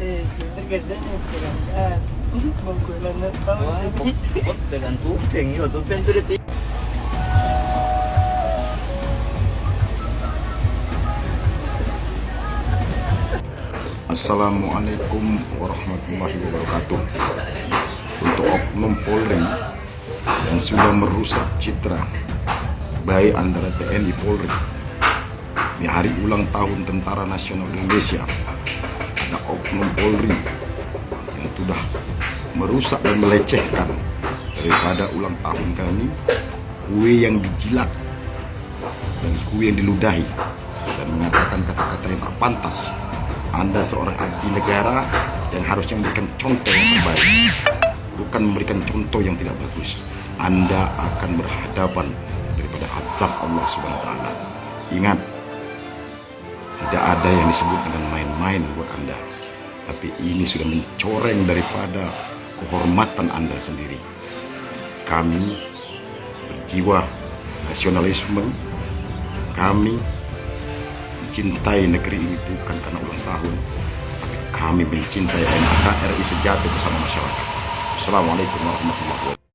Kerjanya pegangan. Bangkulan tahu. Wah, bot dengan tudeng yo, tudeng itu detik. Assalamualaikum warahmatullahi wabarakatuh. Untuk oknum Polri yang sudah merusak citra baik antara TNI Polri di hari ulang tahun Tentara Nasional Indonesia, ada oknum Polri yang sudah merusak dan melecehkan daripada ulang tahun kami, kue yang dijilat dan kue yang diludahi, dan mengatakan kata-kata yang tak pantas. Anda seorang abdi negara yang harusnya memberikan contoh yang terbaik, bukan memberikan contoh yang tidak bagus. Anda akan berhadapan daripada azab Allah SWT. Ingat, tidak ada yang disebut dengan main-main buat Anda, tapi ini sudah mencoreng daripada kehormatan Anda sendiri. Kami berjiwa nasionalisme, kami mencintai negeri ini bukan karena ulang tahun, tapi kami mencintai NKRI sejati bersama masyarakat. Assalamualaikum warahmatullahi wabarakatuh.